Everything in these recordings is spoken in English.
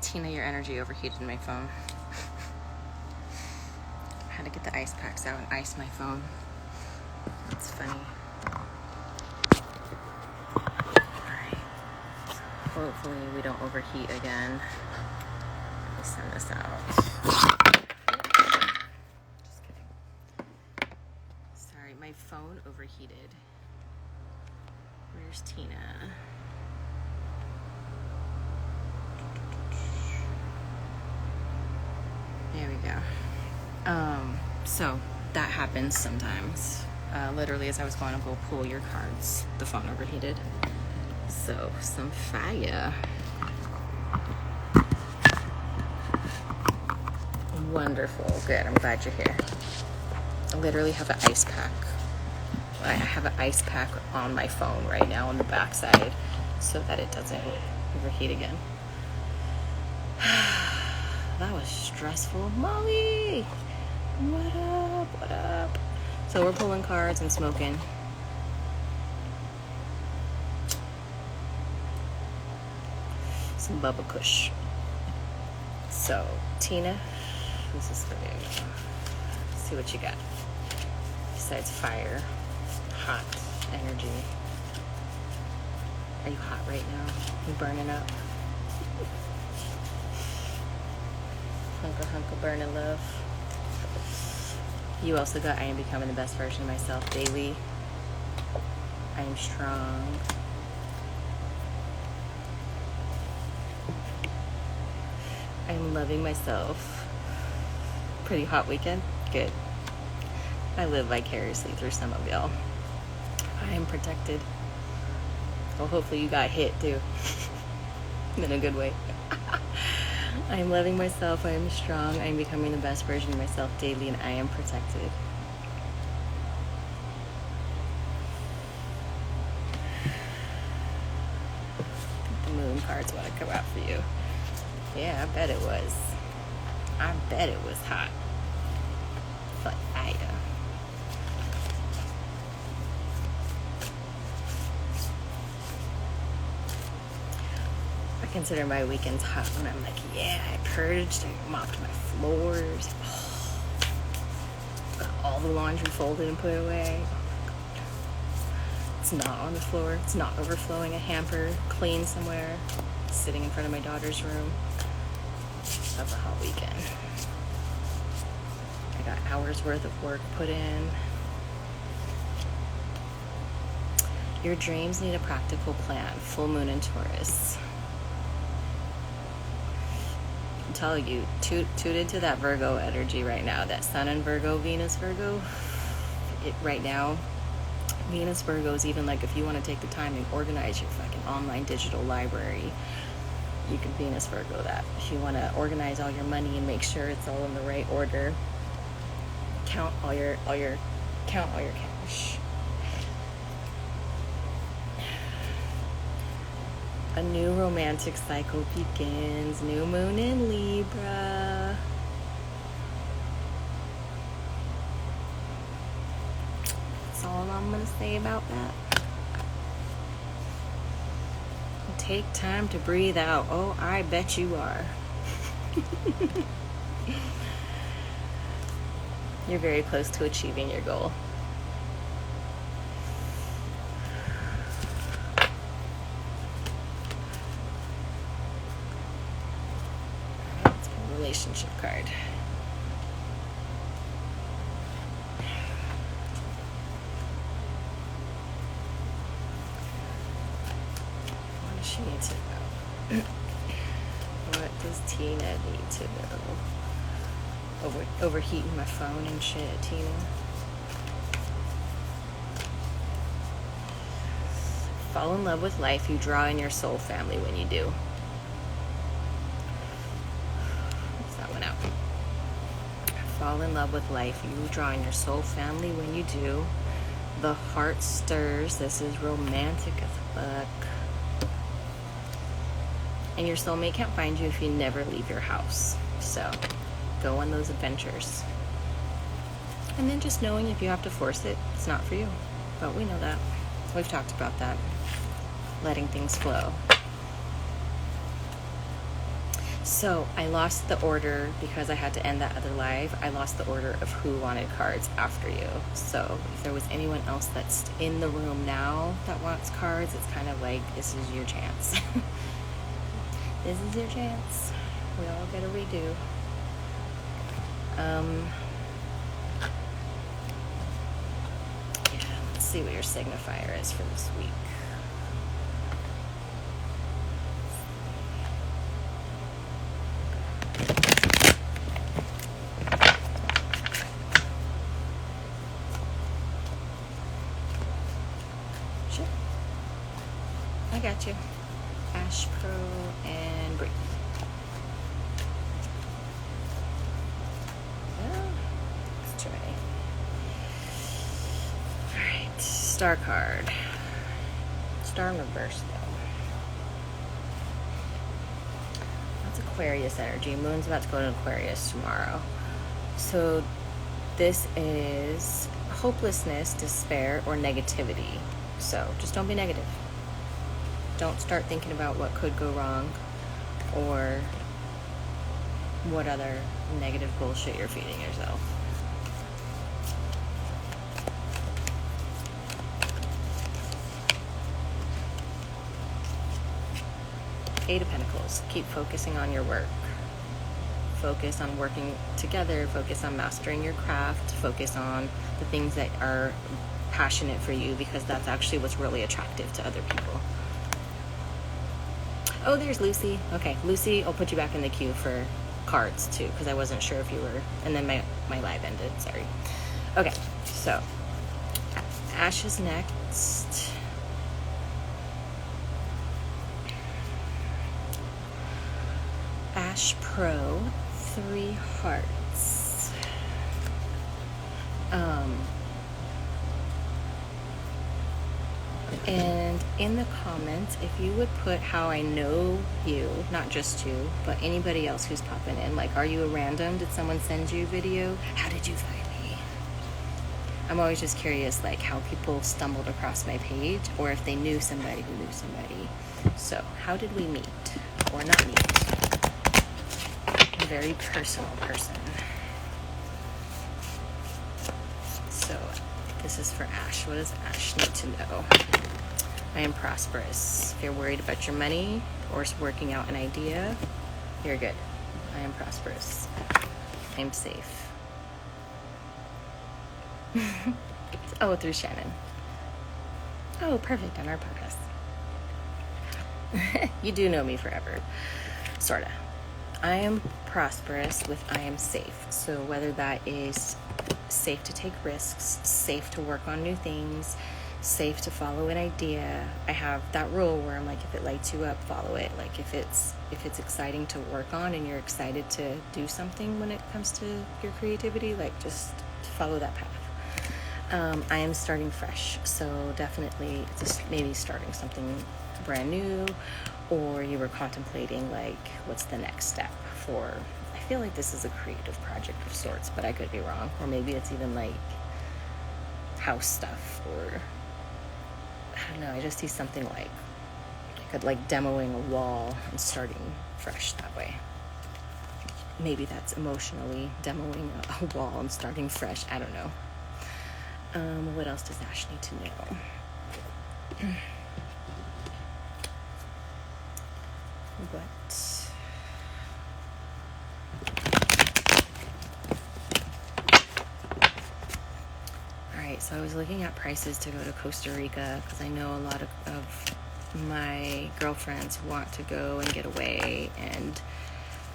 Tina, your energy overheated my phone. I had to get the ice packs out and ice my phone. It's funny. Alright. Hopefully we don't overheat again. Let me send this out. Just kidding. Sorry, my phone overheated. Where's Tina? There we go. So that happens sometimes. Literally, as I was going to go pull your cards, the phone overheated. So, some fire. Wonderful. Good. I'm glad you're here. I literally have an ice pack. I have an ice pack on my phone right now on the back side so that it doesn't overheat again. That was stressful. Molly! What up? What up? So we're pulling cards and smoking. Some Bubba Kush. So, Tina, this is for you. Let's see what you got. Besides fire, hot energy. Are you hot right now? You burning up? Hunka burning love. You also got I am becoming the best version of myself daily. I am strong. I am loving myself. Pretty hot weekend? Good. I live vicariously through some of y'all. I am protected. Well, hopefully you got hit too. In a good way. I am loving myself, I am strong, I am becoming the best version of myself daily, and I am protected. The moon cards want to come out for you. Yeah, I bet it was. I bet it was hot. But I consider my weekends hot when I'm like, yeah, I purged, I mopped my floors, got all the laundry folded and put away. Oh my God. It's not on the floor, it's not overflowing a hamper, clean somewhere, sitting in front of my daughter's room. That's a hot weekend. I got hours worth of work put in. Your dreams need a practical plan. Full moon in Taurus. Tell you, toot into that Virgo energy right now, that Sun and Virgo, Venus Virgo. Right now, Venus Virgo is even like if you want to take the time and organize your fucking online digital library, you can Venus Virgo that. If you want to organize all your money and make sure it's all in the right order, count all your cash. A new romantic cycle begins. New moon in Libra. That's all I'm going to say about that. Take time to breathe out. Oh, I bet you are. You're very close to achieving your goal. Relationship card. What does she need to know? What does Tina need to know? Overheating my phone and shit, Tina. Fall in love with life. You draw in your soul family when you do. Fall in love with life. You draw in your soul family when you do. The heart stirs. This is romantic as fuck. And your soulmate can't find you if you never leave your house. So go on those adventures. And then just knowing if you have to force it, it's not for you. But we know that. We've talked about that. Letting things flow. So I lost the order because I had to end that other live. I lost the order of who wanted cards after you. So if there was anyone else that's in the room now that wants cards, it's kind of like, this is your chance. This is your chance. We all get a redo. Yeah, let's see what your signifier is for this week. Sure. I got you. Ash Pro and Breathe. Let's try. Alright, star card. Star in reverse though. That's Aquarius energy. Moon's about to go to Aquarius tomorrow. So this is hopelessness, despair, or negativity. So just don't be negative. Don't start thinking about what could go wrong or what other negative bullshit you're feeding yourself. Eight of Pentacles. Keep focusing on your work. Focus on working together. Focus on mastering your craft. Focus on the things that are passionate for you, because that's actually what's really attractive to other people. Oh, there's Lucy. Okay, Lucy, I'll put you back in the queue for cards too, because I wasn't sure if you were, and then my live ended, sorry. Okay, so Ash is next. Ash Pro, 3 hearts. And in the comments, if you would put how I know you, not just you, but anybody else who's popping in, like, are you a random? Did someone send you a video? How did you find me? I'm always just curious, like, how people stumbled across my page, or if they knew somebody who knew somebody. So, how did we meet? Or not meet? A very personal person. So, this is for Ash. What does Ash need to know? I am prosperous. If you're worried about your money or working out an idea, you're good. I am prosperous. I'm safe. Oh, through Shannon. Oh, perfect, on our podcast. You do know me forever. Sorta. I am prosperous with I am safe. So whether that is safe to take risks, safe to work on new things, safe to follow an idea. I have that rule where I'm like, if it lights you up, follow it. Like if it's exciting to work on and you're excited to do something when it comes to your creativity, like just follow that path. I am starting fresh, so definitely just maybe starting something brand new, or you were contemplating like what's the next step for. I feel like this is a creative project of sorts, but I could be wrong. Or maybe it's even like house stuff, or I don't know, I just see something like demoing a wall and starting fresh that way. Maybe that's emotionally demoing a wall and starting fresh. I don't know. What else does Ash need to know? What? Alright, so I was looking at prices to go to Costa Rica because I know a lot of my girlfriends want to go and get away and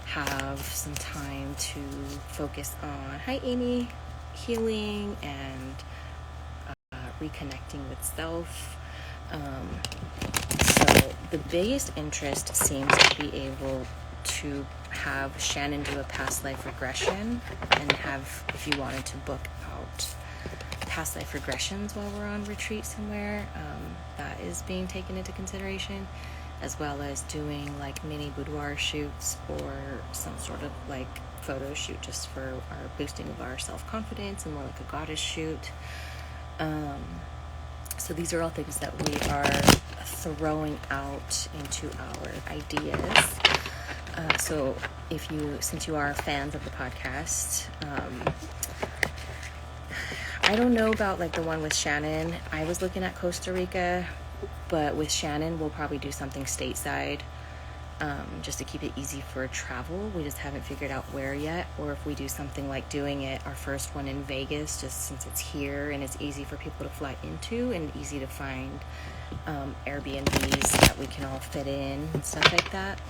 have some time to focus on, hi Amy, healing and reconnecting with self. So the biggest interest seems to be able to have Shannon do a past life regression and have, if you wanted to book out past life regressions while we're on retreat somewhere, that is being taken into consideration, as well as doing like mini boudoir shoots or some sort of like photo shoot just for our boosting of our self-confidence and more like a goddess shoot. So these are all things that we are throwing out into our ideas. So So since you are fans of the podcast, I don't know about like the one with Shannon. I was looking at Costa Rica, but with Shannon, we'll probably do something stateside, just to keep it easy for travel. We just haven't figured out where yet, or if we do something like doing it, our first one in Vegas, just since it's here and it's easy for people to fly into and easy to find Airbnbs that we can all fit in and stuff like that.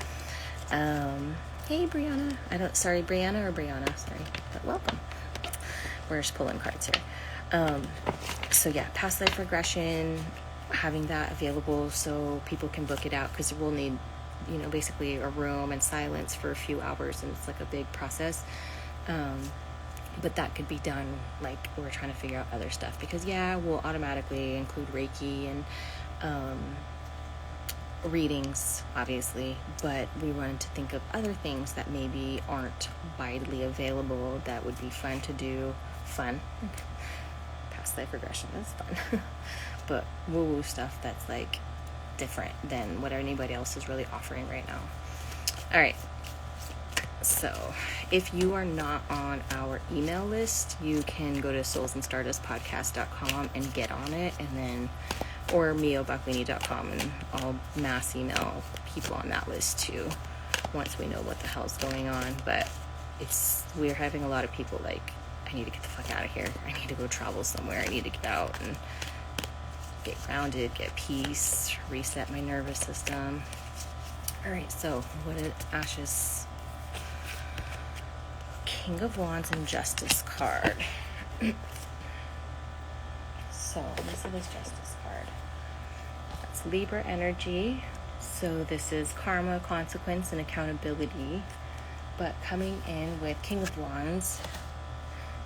Hey Brianna, Brianna or Brianna, sorry, but welcome. We're just pulling cards here. So yeah, past life regression, having that available so people can book it out, because we'll need, basically a room and silence for a few hours, and it's like a big process. But that could be done, like we're trying to figure out other stuff, because we'll automatically include Reiki and readings, obviously, but we wanted to think of other things that maybe aren't widely available that would be fun to do. Past life regression is fun. But woo-woo stuff that's like different than what anybody else is really offering right now. All right, so if you are not on our email list, you can go to soulsandstardustpodcast.com and get on it, and then or miobaclini.com, and I'll mass email people on that list too once we know what the hell's going on. But we're having a lot of people like, I need to get the fuck out of here, I need to go travel somewhere, I need to get out and get grounded, get peace, reset my nervous system. All right, so what did Ash's King of Wands and Justice card? So this is his Justice card. That's Libra energy. So this is karma, consequence, and accountability. But coming in with King of Wands,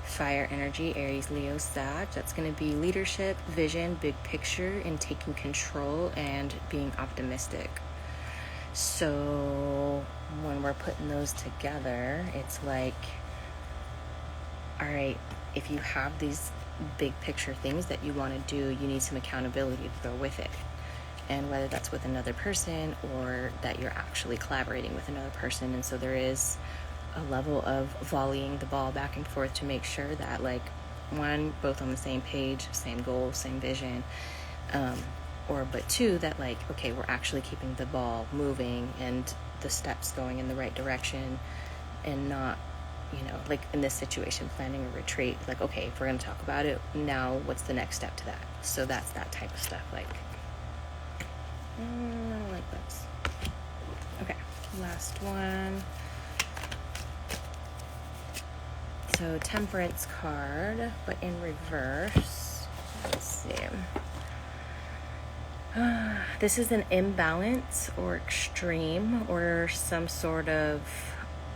fire energy, Aries, Leo, Sag. That's going to be leadership, vision, big picture, and taking control and being optimistic. So when we're putting those together, it's like, all right, if you have these big picture things that you want to do, you need some accountability to go with it. And whether that's with another person or that you're actually collaborating with another person. And so there is a level of volleying the ball back and forth to make sure that, like, one, both on the same page, same goal, same vision, but two, that like, okay, we're actually keeping the ball moving and the steps going in the right direction, and not, like in this situation, planning a retreat, like, okay, if we're going to talk about it now, what's the next step to that? So that's that type of stuff. Like, I don't like this. Okay, last one. So Temperance card, but in reverse. Let's see. This is an imbalance or extreme or some sort of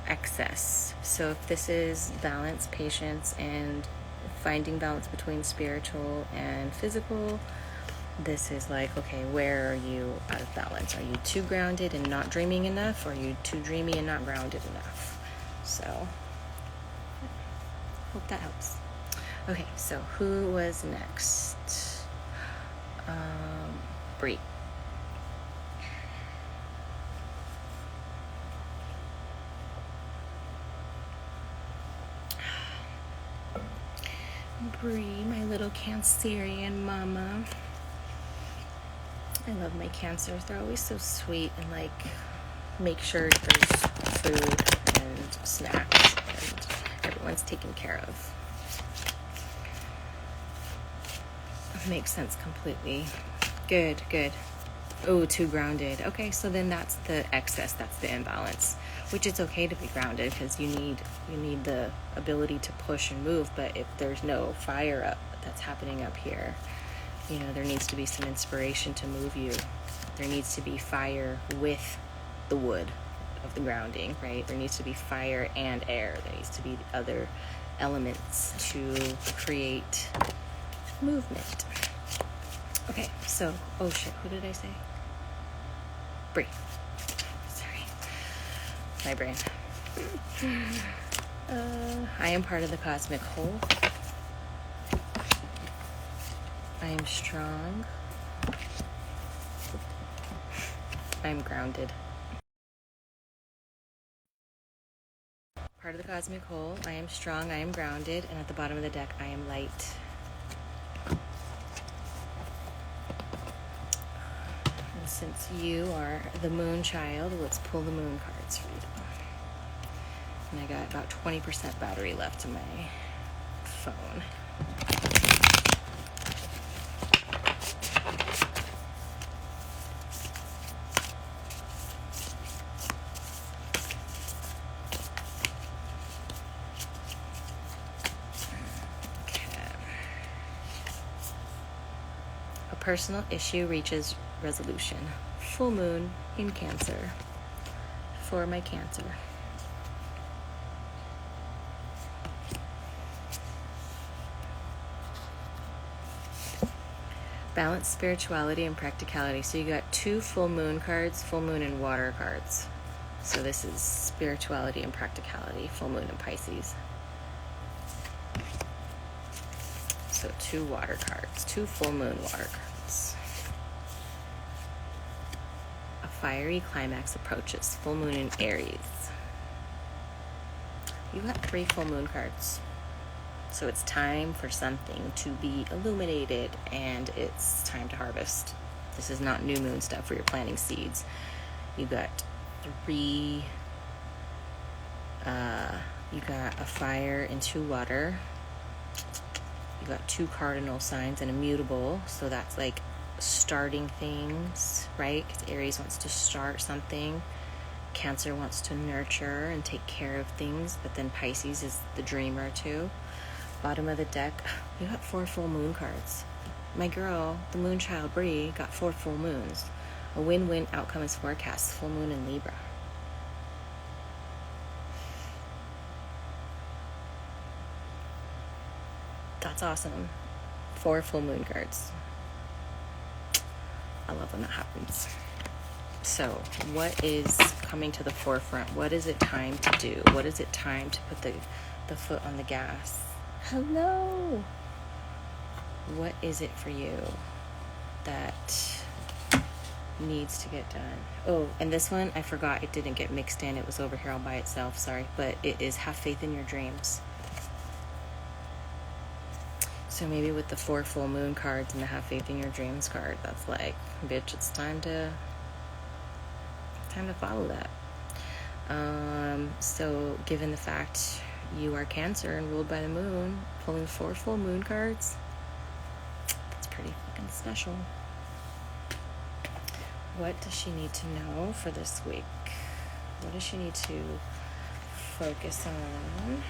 excess. So if this is balance, patience, and finding balance between spiritual and physical, this is like, okay, where are you out of balance? Are you too grounded and not dreaming enough? Or are you too dreamy and not grounded enough? So hope that helps. Okay, so who was next? Bree. Bree, my little Cancerian mama. I love my Cancers. They're always so sweet and like make sure there's food and snacks and everyone's taken care of. Makes sense completely. Good. Oh, too grounded. Okay, so then that's the excess, that's the imbalance, which it's okay to be grounded because you need the ability to push and move. But if there's no fire up that's happening up here, there needs to be some inspiration to move you. There needs to be fire with the wood of the grounding, right? There needs to be fire and air. There needs to be other elements to create movement. Okay, so, oh shit, who did I say? Bree. Sorry. My brain. I am part of the cosmic whole. I am strong. I am grounded. Part of the cosmic whole, I am strong, I am grounded, and at the bottom of the deck, I am light. And since you are the moon child, let's pull the moon cards for you. And I got about 20% battery left in my phone. Personal issue reaches resolution. Full moon in Cancer. For my Cancer. Balance, spirituality, and practicality. So you got 2 full moon cards, full moon and water cards. So this is spirituality and practicality, full moon in Pisces. So 2 water cards, 2 full moon water cards. A fiery climax approaches, full moon in Aries. You got 3 full moon cards. So it's time for something to be illuminated, and it's time to harvest. This is not new moon stuff where you're planting seeds. You got 3, you got a fire and 2 water. You got 2 cardinal signs and a mutable, so that's like starting things, right? Because Aries wants to start something. Cancer wants to nurture and take care of things, but then Pisces is the dreamer too. Bottom of the deck, you got 4 full moon cards. My girl, the moon child Bree, got 4 full moons. A win-win outcome is forecast. Full moon in Libra. That's awesome. 4 full moon cards. I love when that happens. So, what is coming to the forefront? What is it time to do? What is it time to put the foot on the gas? Hello! What is it for you that needs to get done? Oh, and this one, I forgot, it didn't get mixed in. It was over here all by itself, sorry. But it is have faith in your dreams. So maybe with the 4 full moon cards and the have faith in your dreams card, that's like, bitch, it's time to follow that. So given the fact you are Cancer and ruled by the moon, pulling 4 full moon cards, that's pretty fucking special. What does she need to know for this week? What does she need to focus on?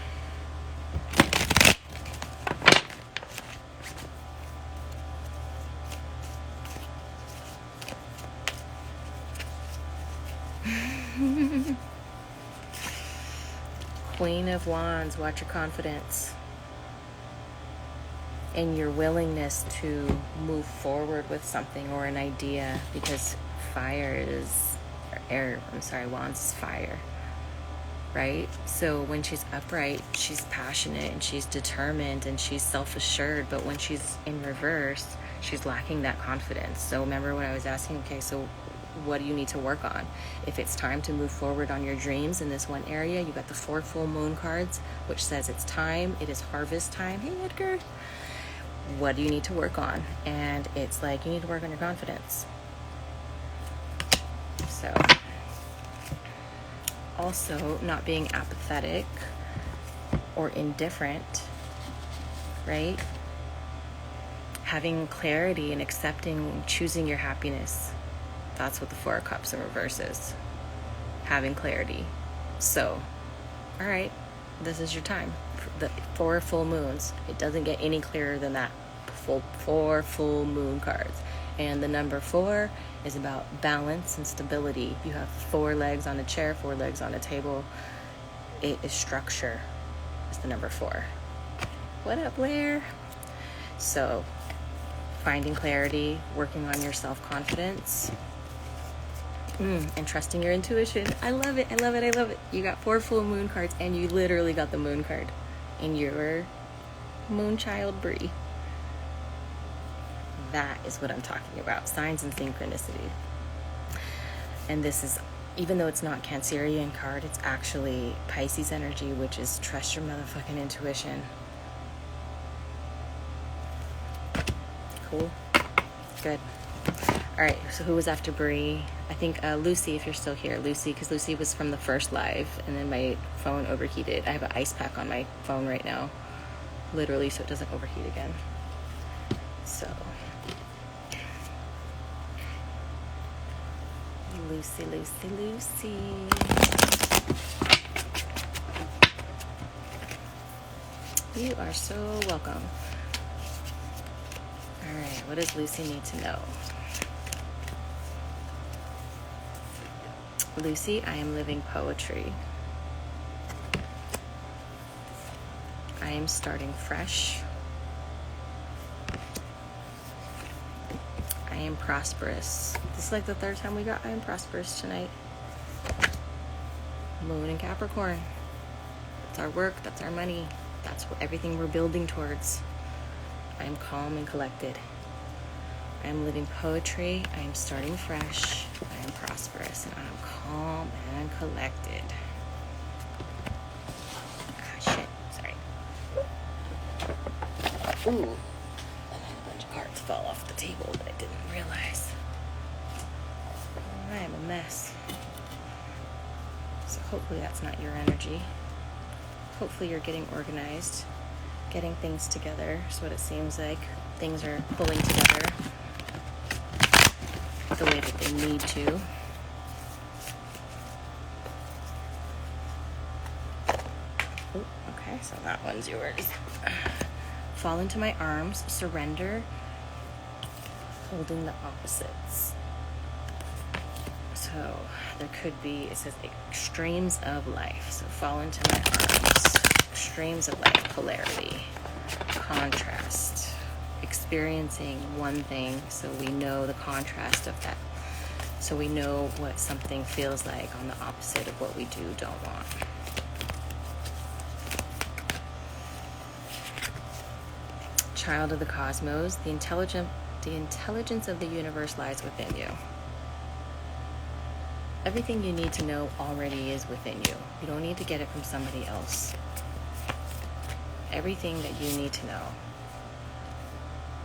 Queen of Wands, watch your confidence and your willingness to move forward with something or an idea, because Wands is fire, right? So when she's upright, she's passionate and she's determined and she's self-assured, but when she's in reverse, she's lacking that confidence. So remember when I was asking, okay, so what do you need to work on? If it's time to move forward on your dreams in this one area, you got the 4 full moon cards, which says it's time, it is harvest time. Hey, Edgar. What do you need to work on? And it's like, you need to work on your confidence. So, also not being apathetic or indifferent, right? Having clarity and accepting, choosing your happiness. That's what the 4 of Cups in reverse is. Having clarity. So, all right, this is your time. The 4 full moons. It doesn't get any clearer than that. 4 full moon cards. And the number 4 is about balance and stability. You have 4 legs on a chair, 4 legs on a table. It is structure. It's the number 4. What up, Blair? So, finding clarity, working on your self-confidence, and trusting your intuition. I love it. I love it. I love it. You got 4 full moon cards, and you literally got the moon card in your moon child Bree. That is what I'm talking about. Signs and synchronicity. And this is, even though it's not Cancerian card, it's actually Pisces energy, which is trust your motherfucking intuition. Cool. Good. All right, so who was after Bree? I think Lucy, if you're still here. Lucy, because Lucy was from the first live, and then my phone overheated. I have an ice pack on my phone right now, literally, so it doesn't overheat again. So, Lucy, Lucy, Lucy. You are so welcome. All right, what does Lucy need to know? Lucy, I am living poetry. I am starting fresh. I am prosperous. This is like the third time we got I am prosperous tonight. Moon in Capricorn. That's our work, that's our money. That's what everything we're building towards. I am calm and collected. I am living poetry. I am starting fresh. I am prosperous. And I am calm and collected. Ah, shit. Sorry. Ooh. And then a bunch of cards fell off the table that I didn't realize. I am a mess. So hopefully that's not your energy. Hopefully you're getting organized. Getting things together is what it seems like. Things are pulling together the way that they need to. Ooh, okay, so that one's yours. Fall into my arms, surrender, holding the opposites. So there could be, it says extremes of life. So fall into my arms, extremes of life, polarity, contrast. Experiencing one thing, so we know the contrast of that, so we know what something feels like on the opposite of what we don't want. Child of the cosmos, the intelligence of the universe lies within you. Everything you need to know already is within you. You don't need to get it from somebody else. Everything that you need to know.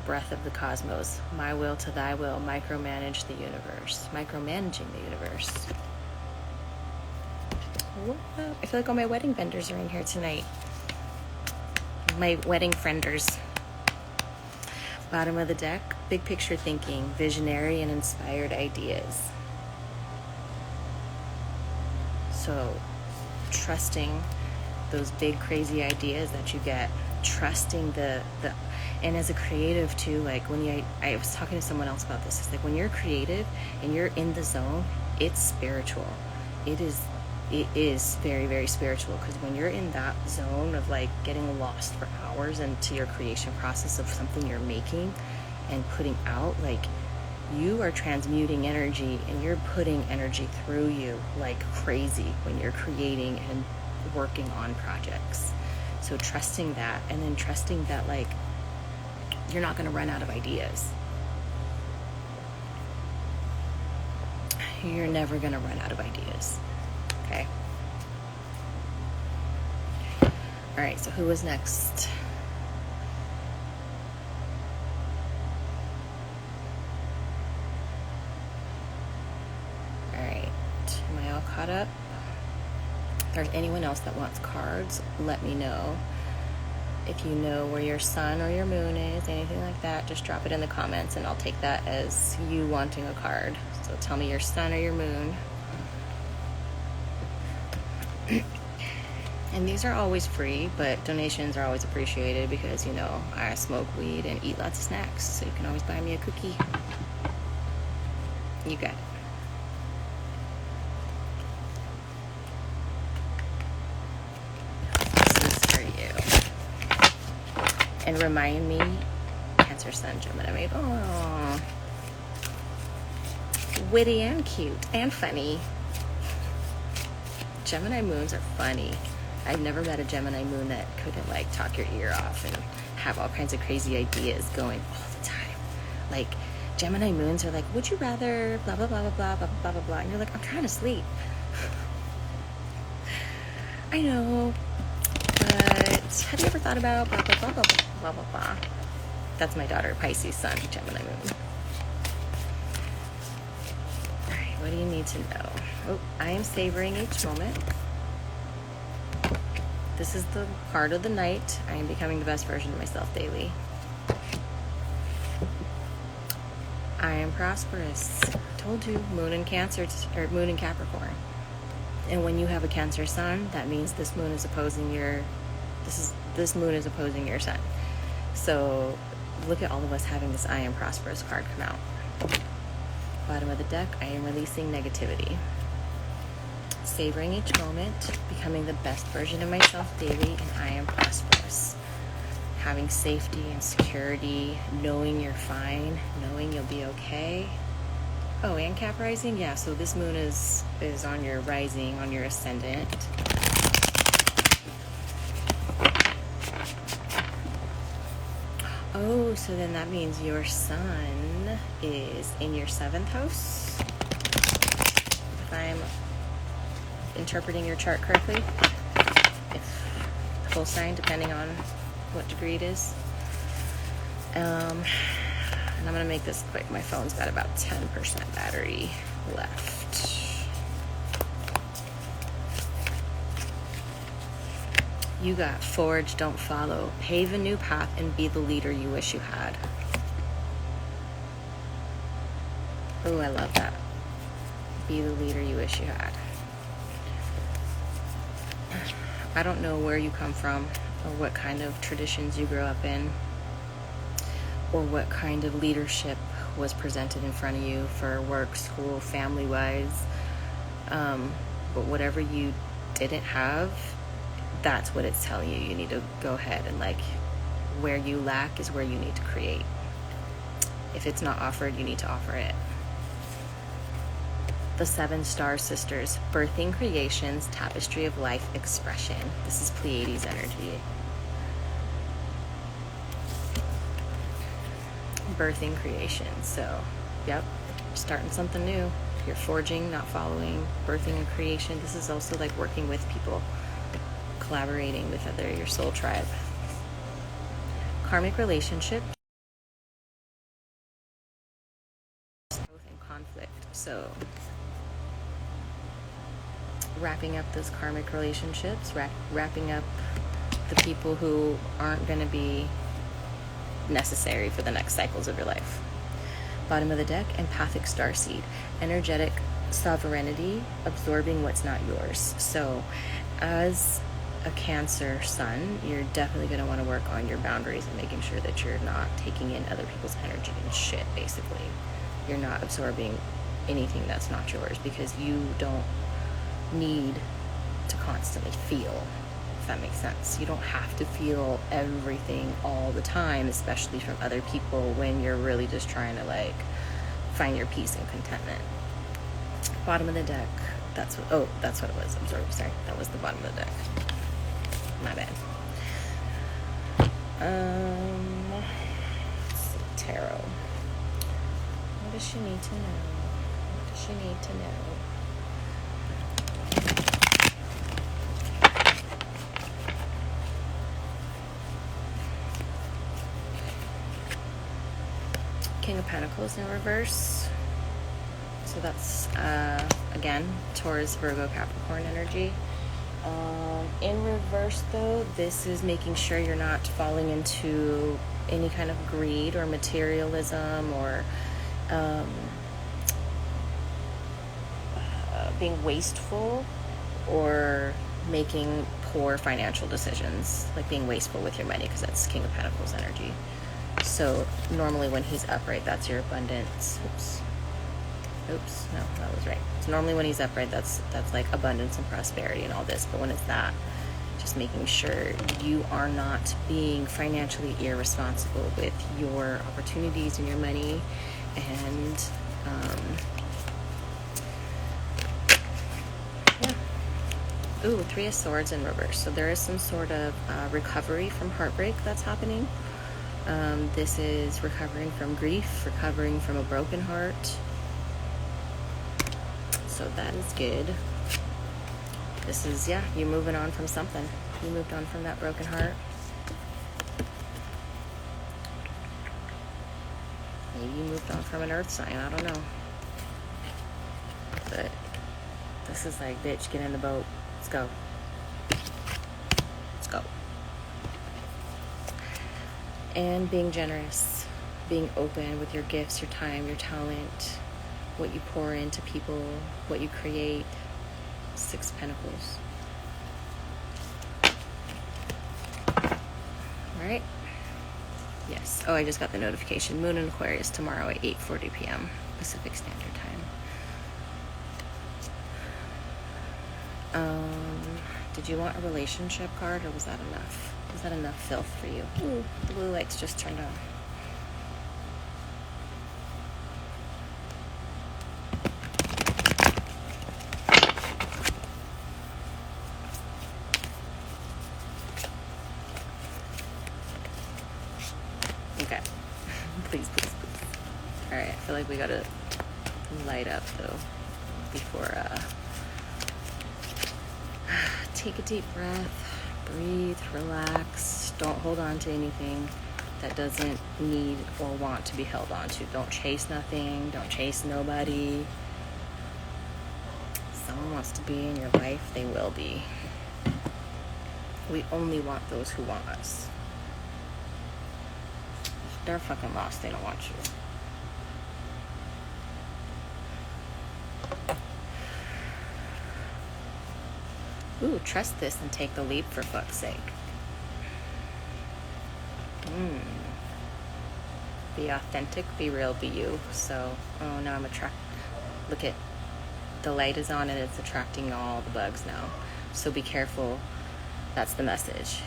Breath of the cosmos, my will to thy will, micromanaging the universe. Whoa. I feel like all my wedding vendors are in here tonight. My wedding frienders. Bottom of the deck, big picture thinking, visionary and inspired ideas. So, trusting those big crazy ideas that you get, trusting the and as a creative too, like when I was talking to someone else about this, it's like when you're creative and you're in the zone, it's spiritual. It is very, very spiritual, because when you're in that zone of like getting lost for hours into your creation process of something you're making and putting out, like you are transmuting energy and you're putting energy through you like crazy when you're creating and working on projects. So trusting that, and then trusting that like you're not going to run out of ideas. You're never going to run out of ideas. Okay. All right, so who was next? All right, am I all caught up? If there's anyone else that wants cards, let me know. If you know where your sun or your moon is, anything like that, just drop it in the comments and I'll take that as you wanting a card. So tell me your sun or your moon. And these are always free, but donations are always appreciated because, you know, I smoke weed and eat lots of snacks. So you can always buy me a cookie. You got it. And remind me, Cancer, Sun, Gemini, oh, witty and cute and funny. Gemini moons are funny. I've never met a Gemini moon that couldn't like talk your ear off and have all kinds of crazy ideas going all the time. Like Gemini moons are like, would you rather blah, blah, blah, blah, blah, blah, blah, blah, blah. And you're like, I'm trying to sleep. I know, but have you ever thought about blah, blah, blah, blah, blah, blah, blah? That's my daughter, Pisces sun, Gemini moon. All right, what do you need to know? Oh, I am savoring each moment. This is the card of the night. I am becoming the best version of myself daily. I am prosperous. Told you, moon in Cancer, or moon in Capricorn. And when you have a Cancer sun, that means this moon is opposing your sun. So look at all of us having this I am prosperous card come out. Bottom of the deck, I am releasing negativity. Savoring each moment, becoming the best version of myself daily, and I am prosperous. Having safety and security, knowing you're fine, knowing you'll be okay. Oh, and Cap rising? Yeah, so this moon is on your rising, on your ascendant. Oh, so then that means your sun is in your 7th house. If I'm interpreting your chart correctly. If full sign, depending on what degree it is. And I'm going to make this quick. My phone's got about 10% battery left. You got forge, don't follow. Pave a new path and be the leader you wish you had. Oh, I love that. Be the leader you wish you had. I don't know where you come from or what kind of traditions you grew up in or what kind of leadership was presented in front of you for work, school, family-wise. But whatever you didn't have, that's what it's telling you. You need to go ahead and where you lack is where you need to create. If it's not offered, you need to offer it. The 7 Star Sisters, birthing creations, tapestry of life expression. This is Pleiades energy. Birthing creations. So, yep, starting something new. You're forging, not following, birthing and creation. This is also like working with people, collaborating with your soul tribe. Karmic relationship. Growth and conflict. So, wrapping up those karmic relationships, wrapping up the people who aren't going to be necessary for the next cycles of your life. Bottom of the deck, empathic starseed, energetic sovereignty, absorbing what's not yours. So as a Cancer sun, you're definitely going to want to work on your boundaries and making sure that you're not taking in other people's energy and shit, basically. You're not absorbing anything that's not yours, because you don't need to constantly feel, if that makes sense. You don't have to feel everything all the time, especially from other people, when you're really just trying to find your peace and contentment. Bottom of the deck, that's what it was. I'm sorry, that was the bottom of the deck. My bad. Let's see, tarot. What does she need to know? What does she need to know? King of Pentacles in reverse. So that's, again, Taurus, Virgo, Capricorn energy. In reverse, though, this is making sure you're not falling into any kind of greed or materialism or being wasteful or making poor financial decisions, like being wasteful with your money, because that's King of Pentacles energy. So normally when he's upright, that's your abundance. Oops, no, that was right. So normally when he's upright, that's like abundance and prosperity and all this. But when it's that, just making sure you are not being financially irresponsible with your opportunities and your money. And yeah. Ooh, 3 of Swords in reverse. So there is some sort of recovery from heartbreak that's happening. This is recovering from grief, recovering from a broken heart. So that is good. This is, yeah, you moving on from something. You moved on from that broken heart. Maybe you moved on from an earth sign. I don't know. But this is like, bitch, get in the boat. Let's go. Let's go. And being generous. Being open with your gifts, your time, your talent, what you pour into people, what you create. 6 Pentacles. Alright. Yes. Oh, I just got the notification. Moon in Aquarius tomorrow at 8:40 p.m. Pacific Standard Time. Did you want a relationship card, or was that enough? Was that enough filth for you? Ooh, the blue lights just turned on. Okay. Please, please, please. Alright, I feel like we gotta light up, though, before, take a deep breath, breathe, relax. Don't hold on to anything that doesn't need or want to be held on to. Don't chase nothing. Don't chase nobody. If someone wants to be in your life, they will be. We only want those who want us. They're fucking lost. They don't want you. Ooh, trust this and take the leap, for fuck's sake. Be authentic, be real, be you. So, oh, now I'm look at, the light is on and it's attracting all the bugs now. So be careful. That's the message.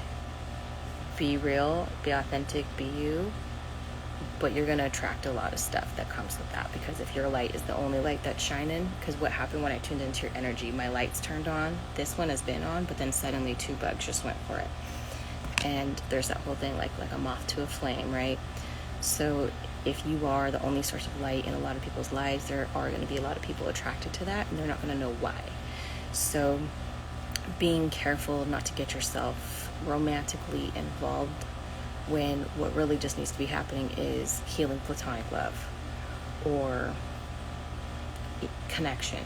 Be real, be authentic, be you. But you're going to attract a lot of stuff that comes with that, because if your light is the only light that's shining, because what happened when I tuned into your energy, my lights turned on, this one has been on, but then suddenly 2 bugs just went for it. And there's that whole thing, like a moth to a flame, right? So if you are the only source of light in a lot of people's lives, there are going to be a lot of people attracted to that, and they're not going to know why. So being careful not to get yourself romantically involved when what really just needs to be happening is healing platonic love, or connection,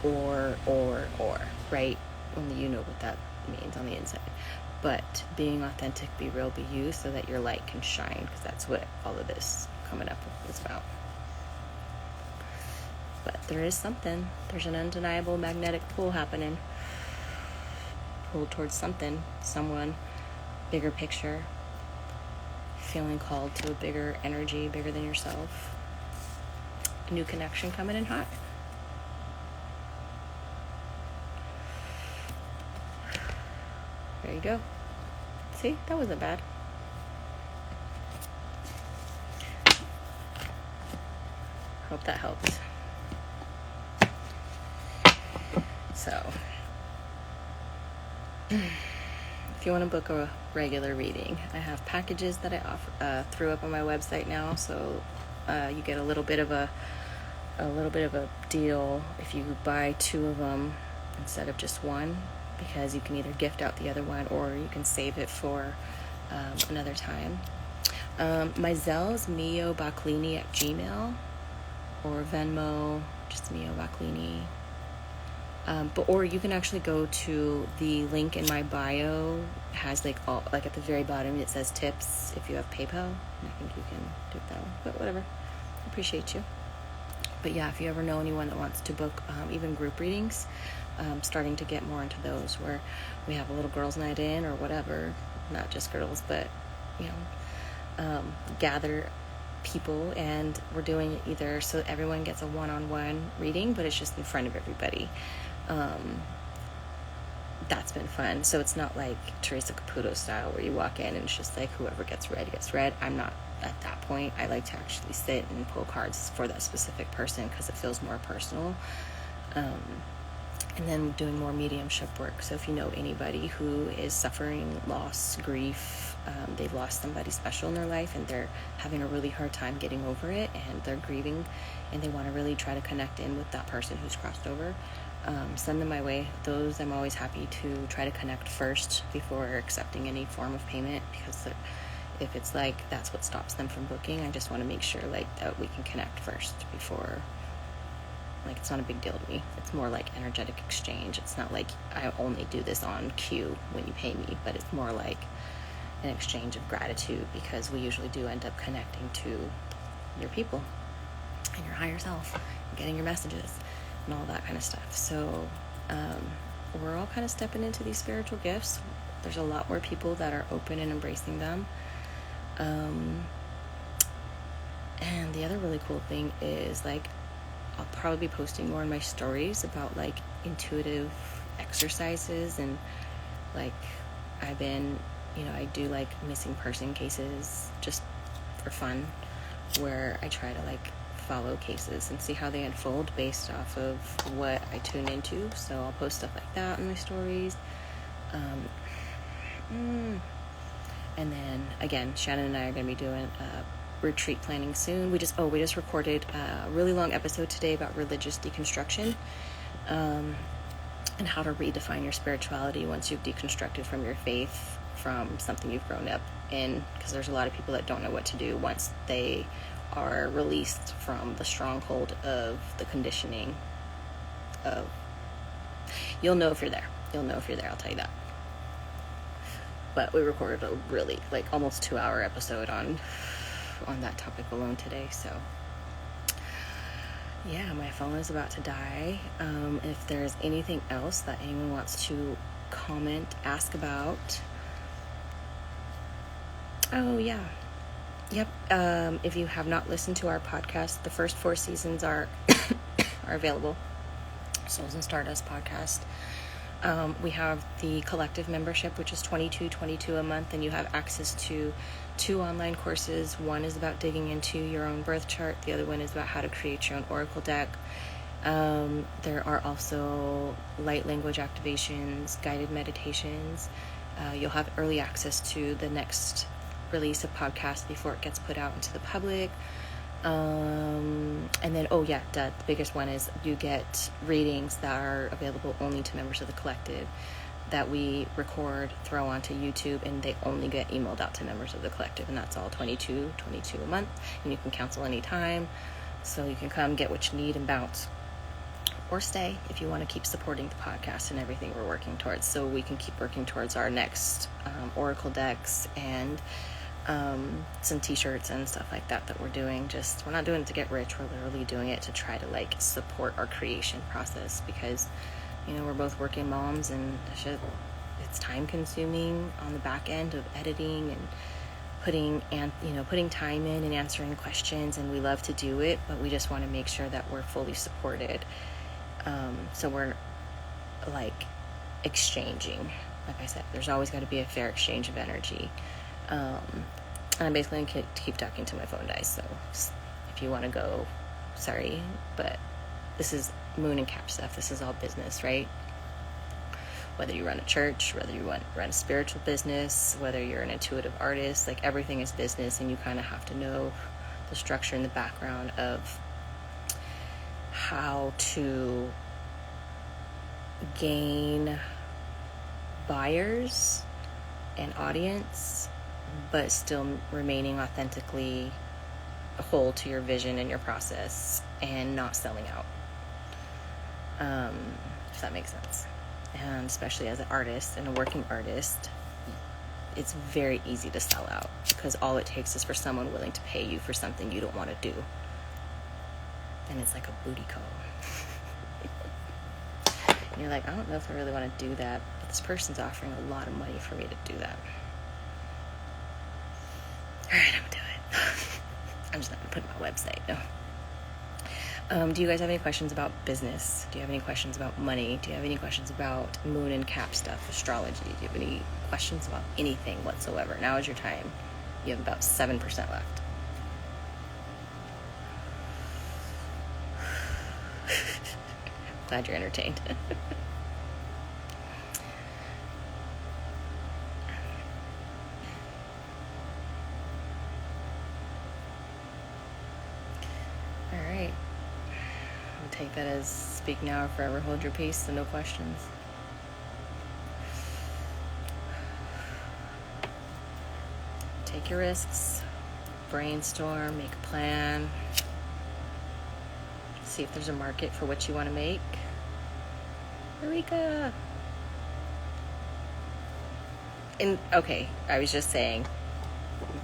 or, right? Only you know what that means on the inside. But being authentic, be real, be you, so that your light can shine, because that's what all of this coming up is about. But there is something. There's an undeniable magnetic pull happening. Pulled towards something, someone, bigger picture. Feeling called to a bigger energy, bigger than yourself. A new connection coming in hot. There you go. See, that wasn't bad. Hope that helped. So, if you want to book a regular reading, I have packages that I offer, threw up on my website now, so you get a little bit of a deal if you buy 2 of them instead of just one, because you can either gift out the other one or you can save it for another time. My Zelle is miobaclini@gmail, or Venmo, just miobaclini. Or you can actually go to the link in my bio. It has like at the very bottom it says tips if you have PayPal. I think you can do it that way, but whatever. I appreciate you. But yeah, if you ever know anyone that wants to book even group readings, starting to get more into those where we have a little girls' night in or whatever, not just girls, but gather people, and we're doing it either so everyone gets a one-on-one reading, but it's just in front of everybody. That's been fun. So it's not like Teresa Caputo style where you walk in and it's just like whoever gets read. I'm not at that point. I like to actually sit and pull cards for that specific person because it feels more personal. And then doing more mediumship work. So if you know anybody who is suffering loss, grief, they've lost somebody special in their life and they're having a really hard time getting over it, and they're grieving and they want to really try to connect in with that person who's crossed over, send them my way. Those I'm always happy to try to connect first before accepting any form of payment, because if it's like that's what stops them from booking, I just want to make sure like that we can connect first before. Like, it's not a big deal to me. It's more like energetic exchange. It's not like I only do this on cue when you pay me, but it's more like an exchange of gratitude, because we usually do end up connecting to your people and your higher self, and getting your messages and all that kind of stuff. So we're all kind of stepping into these spiritual gifts. There's a lot more people that are open and embracing them. And the other really cool thing is, like, I'll probably be posting more in my stories about like intuitive exercises, and like I've been, I do like missing person cases just for fun, where I try to like follow cases and see how they unfold based off of what I tune into. So I'll post stuff like that in my stories. And then again, Shannon and I are going to be doing retreat planning soon. We just recorded a really long episode today about religious deconstruction, and how to redefine your spirituality once you've deconstructed from your faith, from something you've grown up in, because there's a lot of people that don't know what to do once they are released from the stronghold of the conditioning of, you'll know if you're there, I'll tell you that. But we recorded a really like almost 2-hour episode on that topic alone today. So yeah, my phone is about to die. If there's anything else that anyone wants to comment, ask about. Oh yeah, yep. If you have not listened to our podcast, the first 4 seasons are available. Souls and Stardust podcast. We have the collective membership, which is $22 a month, and you have access to 2 online courses. One is about digging into your own birth chart. The other one is about how to create your own oracle deck. There are also light language activations, guided meditations. You'll have early access to the next release of podcast before it gets put out into the public. And then, the biggest one is you get readings that are available only to members of the collective, that we record, throw onto YouTube, and they only get emailed out to members of the collective, and that's all $22 a month, and you can cancel anytime, so you can come get what you need and bounce, or stay if you want to keep supporting the podcast and everything we're working towards, so we can keep working towards our next oracle decks and some t-shirts and stuff like that we're doing. We're not doing it to get rich, we're literally doing it to try to like support our creation process, because we're both working moms, and it's time consuming on the back end of editing and putting time in and answering questions, and we love to do it, but we just want to make sure that we're fully supported. So we're like exchanging, like I said, there's always got to be a fair exchange of energy. And I'm basically going to keep talking till my phone dies, so if you want to go, sorry, but this is moon and cap stuff. This is all business, right? Whether you run a church, whether you run a spiritual business, whether you're an intuitive artist, like everything is business, and you kind of have to know the structure and the background of how to gain buyers and audience, but still remaining authentically whole to your vision and your process, and not selling out, if that makes sense. And especially as an artist and a working artist, it's very easy to sell out, because all it takes is for someone willing to pay you for something you don't want to do, and it's like a booty call. And you're like, I don't know if I really want to do that, but this person's offering a lot of money for me to do that. Alright, I'm gonna do it. I'm just not gonna put it on my website, no. Do you guys have any questions about business? Do you have any questions about money? Do you have any questions about moon and cap stuff, astrology? Do you have any questions about anything whatsoever? Now is your time. You have about 7% left. Glad you're entertained. take that as speak now or forever hold your peace, so no questions. Take your risks, brainstorm, make a plan, see if there's a market for what you want to make. Eureka! And okay, I was just saying,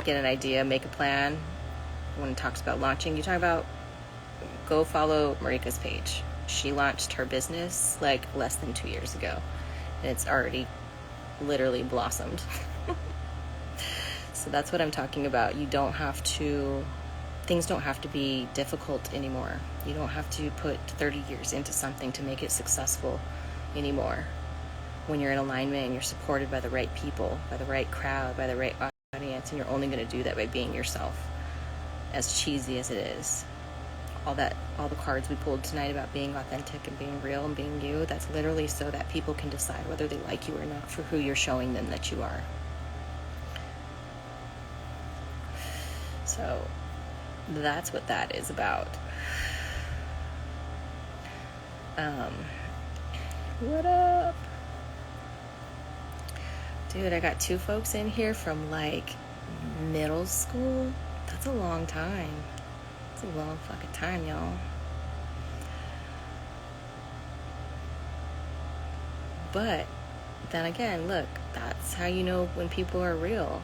get an idea, make a plan. When it talks about launching, you talk about, go follow Marika's page. She launched her business like less than 2 years ago, and it's already literally blossomed. So that's what I'm talking about. You don't have to, things don't have to be difficult anymore. You don't have to put 30 years into something to make it successful anymore. When you're in alignment and you're supported by the right people, by the right crowd, by the right audience, and you're only going to do that by being yourself. As cheesy as it is, all the cards we pulled tonight about being authentic and being real and being you, that's literally so that people can decide whether they like you or not for who you're showing them that you are. So that's what that is about. What up? Dude, I got 2 folks in here from like middle school. That's a long time. It's a long fucking time, y'all. But then again, look, that's how you know when people are real.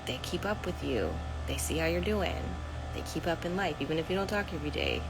They keep up with you. They see how you're doing. They keep up in life, even if you don't talk every day.